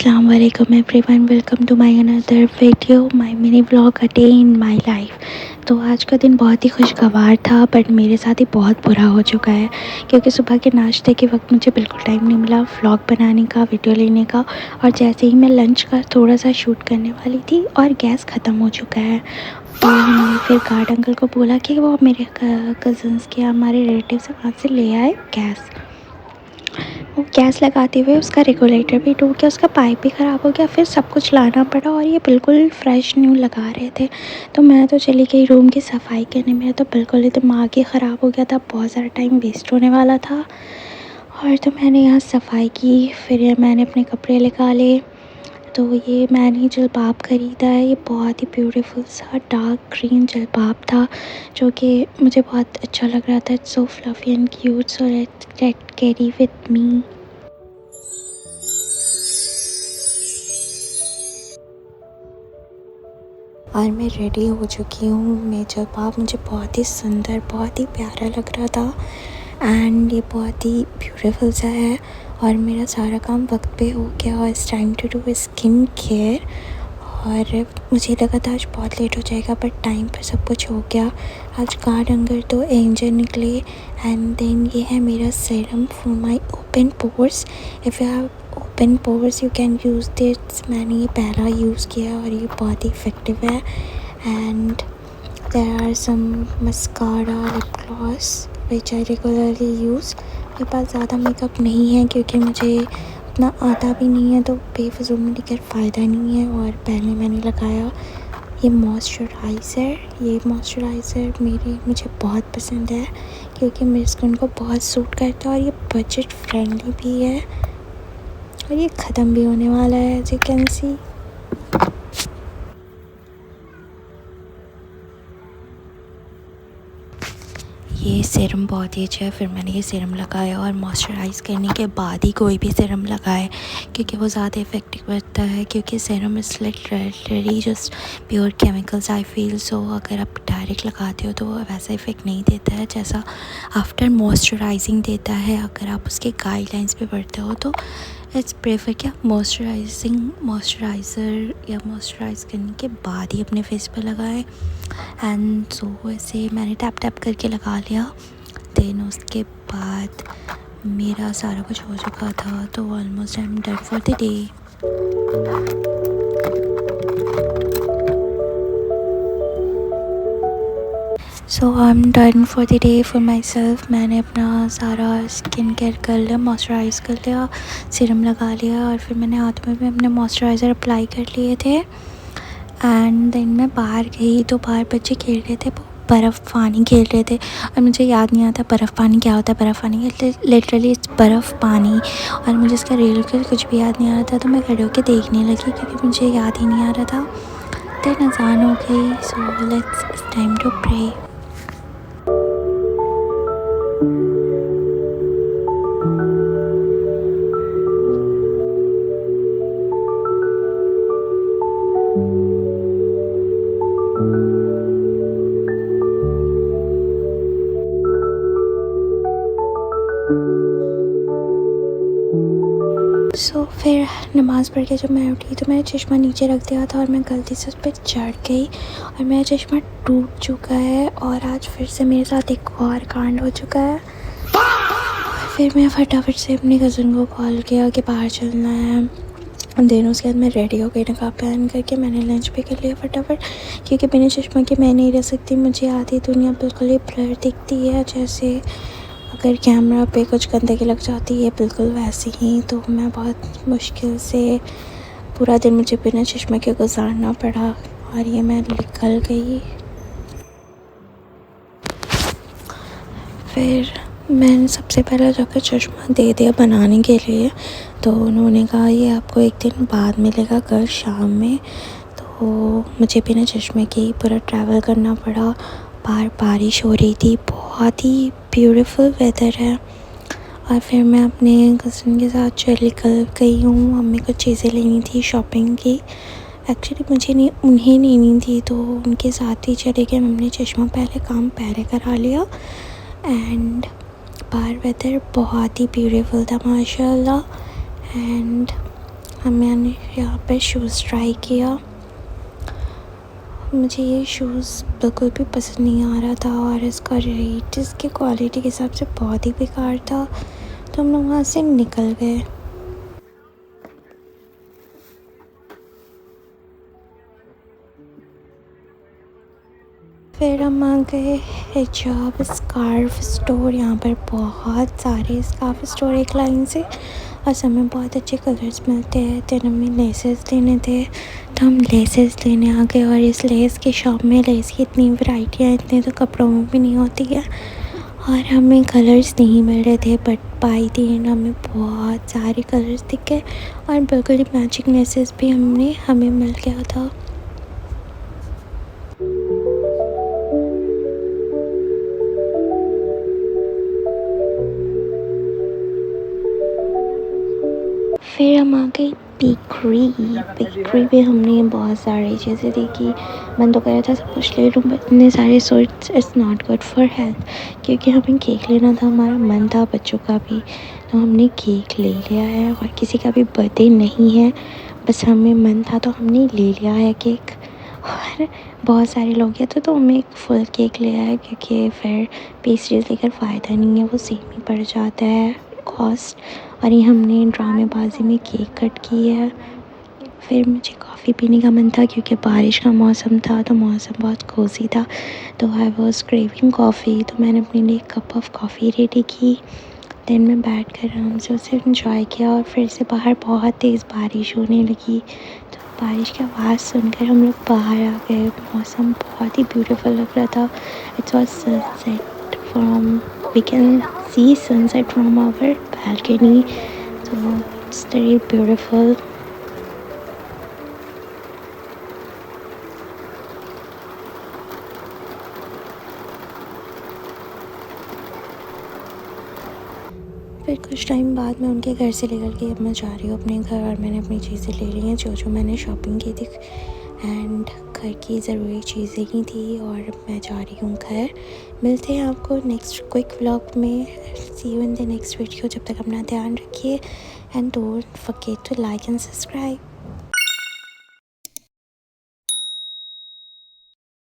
Assalamu alaikum everyone, welcome to my another video, my mini vlog a day in my life। तो आज का दिन बहुत ही खुशगवार था, बट मेरे साथ ही बहुत बुरा हो चुका है क्योंकि सुबह के नाश्ते के वक्त मुझे बिल्कुल टाइम नहीं मिला व्लॉग बनाने का, वीडियो लेने का। और जैसे ही मैं लंच का थोड़ा सा शूट करने वाली थी और गैस ख़त्म हो चुका है, तो हमने फिर गार्ड अंकल को बोला कि वो मेरे कज़न्स के, हमारे रिलेटिव से वहाँ से ले आए गैस। वो गैस लगाते हुए उसका रेगुलेटर भी टूट गया, उसका पाइप भी ख़राब हो गया, फिर सब कुछ लाना पड़ा और ये बिल्कुल फ्रेश न्यू लगा रहे थे। तो मैं तो चली गई रूम की सफाई करने, मेरा तो बिल्कुल ही दिमाग ही ख़राब हो गया था, बहुत सारा टाइम वेस्ट होने वाला था। और तो मैंने यहाँ सफाई की, फिर मैंने अपने कपड़े निकाले। तो ये मैंने जलबाब ख़रीदा है, ये बहुत ही ब्यूटीफुल सा डार्क ग्रीन जलबाब था जो कि मुझे बहुत अच्छा लग रहा था। It's so fluffy and cute, so let carry with me. और मैं रेडी हो चुकी हूँ। मैं जलबाब मुझे बहुत ही सुंदर, बहुत ही प्यारा लग रहा था एंड ये बहुत ही ब्यूटीफुल सा है। और मेरा सारा काम वक्त पे हो गया और it's time to do skin care. और मुझे लगा था आज बहुत लेट हो जाएगा, बट टाइम पर सब कुछ हो गया। आज गार्ड अंकल तो एंजल निकले। एंड देन ये है मेरा serum for my open pores. If you have open pores you can use this. मैंने ये पहला यूज़ किया और ये बहुत ही इफ़ेक्टिव है। And there are some mascara, lip gloss which I regularly use. मेरे पास ज़्यादा मेकअप नहीं है क्योंकि मुझे उतना आता भी नहीं है, तो बेफिज़ूल में लेकर फ़ायदा नहीं है। और पहले मैंने लगाया ये मॉइस्चराइज़र। ये मॉइस्चराइज़र मुझे बहुत पसंद है क्योंकि मेरी स्किन को बहुत सूट करता है और ये बजट फ्रेंडली भी है और ये ख़त्म भी होने वाला है, एज यू कैन सी। ये सीरम बहुत ही अच्छा है। फिर मैंने ये सीरम लगाया और मॉइस्चराइज़ करने के बाद ही कोई भी सीरम लगाए क्योंकि वो ज़्यादा इफ़ेक्टिव रहता है, क्योंकि serum is literally just pure chemicals I feel. So अगर आप डायरेक्ट लगाते हो तो वो वैसा इफ़ेक्ट नहीं देता है जैसा आफ्टर मॉइस्चराइजिंग देता है। अगर आप उसके गाइडलाइंस पे पढ़ते हो तो इट्स प्रेफर क्या मॉइस्चराइज़र या मॉइस्चराइज़ करने के बाद ही अपने फेस पे लगाए। एंड सो ऐसे मैंने टैप टैप करके लगा लिया। देन उसके बाद मेरा सारा कुछ हो चुका था, तो almost I am done for the day. So I am done for the day for my self. मैंने अपना सारा स्किन केयर कर लिया, मॉइस्चराइज़ कर लिया, सीरम लगा लिया और फिर मैंने हाथों में भी अपने मॉइस्चराइज़र अप्लाई कर लिए थे। एंड देन मैं बाहर गई तो बाहर बच्चे खेल रहे थे, बर्फ़ पानी खेल रहे थे और मुझे याद नहीं आता बर्फ़ पानी क्या होता है। बर्फ़ पानी लिटरली इट्स बर्फ़ पानी, और मुझे इसका रियल का कुछ भी याद नहीं आ रहा था। तो मैं खड़े होकर देखने लगी क्योंकि मुझे याद ही नहीं आ रहा था। देन अज़ान हो गई, so let's time to pray. So फिर नमाज़ पढ़ के जब मैं उठी तो मैंने चश्मा नीचे रख दिया था और मैं गलती से उस पर चढ़ गई और मेरा चश्मा टूट चुका है। और आज फिर से मेरे साथ एक और कांड हो चुका है। फिर मैं फटाफट से अपनी कज़न को कॉल किया कि बाहर चलना है। देन उसके बाद मैं रेडी हो गई, नकाब पहन करके मैंने लंच भी कर लिया फटाफट, क्योंकि बिना चश्मा के मैं नहीं रह सकती। मुझे आधी दुनिया बिल्कुल ही ब्लर दिखती है, जैसे अगर कैमरा पे कुछ गंदगी लग जाती है बिल्कुल वैसे ही। तो मैं बहुत मुश्किल से पूरा दिन मुझे बिना चश्मे के गुजारना पड़ा और ये मैं निकल गई। फिर मैंने सबसे पहले जाकर चश्मा दे दिया बनाने के लिए, तो उन्होंने कहा ये आपको एक दिन बाद मिलेगा, कल शाम में। तो मुझे बिना चश्मे के ही पूरा ट्रैवल करना पड़ा। बाहर बारिश हो रही थी, बहुत ही ब्यूटीफुल वेदर है। और फिर मैं अपने कज़न के साथ चल निकल गई हूँ। मम्मी को चीज़ें लेनी थी शॉपिंग की, एक्चुअली मुझे नहीं, उन्हें लेनी थी, तो उनके साथ ही चले गए। मम्मी ने चश्मा पहले करा लिया। एंड बाहर वेदर बहुत ही ब्यूटीफुल था माशाल्लाह। एंड मैंने यहाँ पे शूज़ ट्राई किया। मुझे ये शूज़ बिल्कुल भी पसंद नहीं आ रहा था और इसका रेट इसकी क्वालिटी के हिसाब से बहुत ही बेकार था, तो हम लोग वहाँ से निकल गए। फिर हम आ गए हिजाब स्कार्फ स्टोर। यहाँ पर बहुत सारे स्कार्फ स्टोर एक लाइन से, और सब में बहुत अच्छे कलर्स मिलते हैं। तो हमें लेसेस लेने थे, तो हम लेसेस लेने आ गए। और इस लेस की शॉप में लेस की इतनी वैरायटियाँ इतनी तो कपड़ों में भी नहीं होती है, और हमें कलर्स नहीं मिल रहे थे। बट बाई द एंड हमें बहुत सारे कलर्स दिख गए और बिल्कुल ही मैचिंग लेसेस भी हमें मिल गया था। फिर हम आ गए बेकरी पे। हमने बहुत सारी चीज़ें देखी, मन तो कर रहा था सब कुछ ले लूँ, बट इतने सारे सोच it's not good for health, क्योंकि हमें केक लेना था, हमारा मन था बच्चों का भी, तो हमने केक ले लिया है। और किसी का भी बर्थडे नहीं है, बस हमें मन था तो हमने ले लिया है केक। और बहुत सारे लोग हैं तो हमें एक फुल केक लिया है, क्योंकि फिर पेस्ट्रीज लेकर फ़ायदा नहीं है, वो सेम ही पड़ जाता है कॉस्ट। और ये हमने ड्रामेबाजी में केक कट की है। फिर मुझे कॉफ़ी पीने का मन था, क्योंकि बारिश का मौसम था, तो मौसम बहुत कोज़ी था, तो आई वॉज क्रेविंग कॉफ़ी। तो मैंने अपने लिए एक कप ऑफ़ कॉफ़ी रेडी की। दिन में बैठ कर आराम से उसे इंजॉय किया। और फिर से बाहर बहुत तेज़ बारिश होने लगी, तो बारिश की आवाज़ सुनकर हम लोग बाहर आ गए। मौसम बहुत ही ब्यूटीफुल लग रहा था। It's was sunset from we can see sunset from our balcony, so it's very beautiful. फिर कुछ टाइम बाद मैं उनके घर से निकल के अब मैं जा रही हूँ अपने घर, और मैंने अपनी चीज़ें ले ली हैं जो मैंने शॉपिंग की थी, एंड घर की ज़रूरी चीज़ें ही थी। और मैं जा रही हूँ घर। मिलते हैं आपको नेक्स्ट क्विक व्लॉग में। See you in the next video. जब तक अपना ध्यान रखिए, and don't forget to like and subscribe.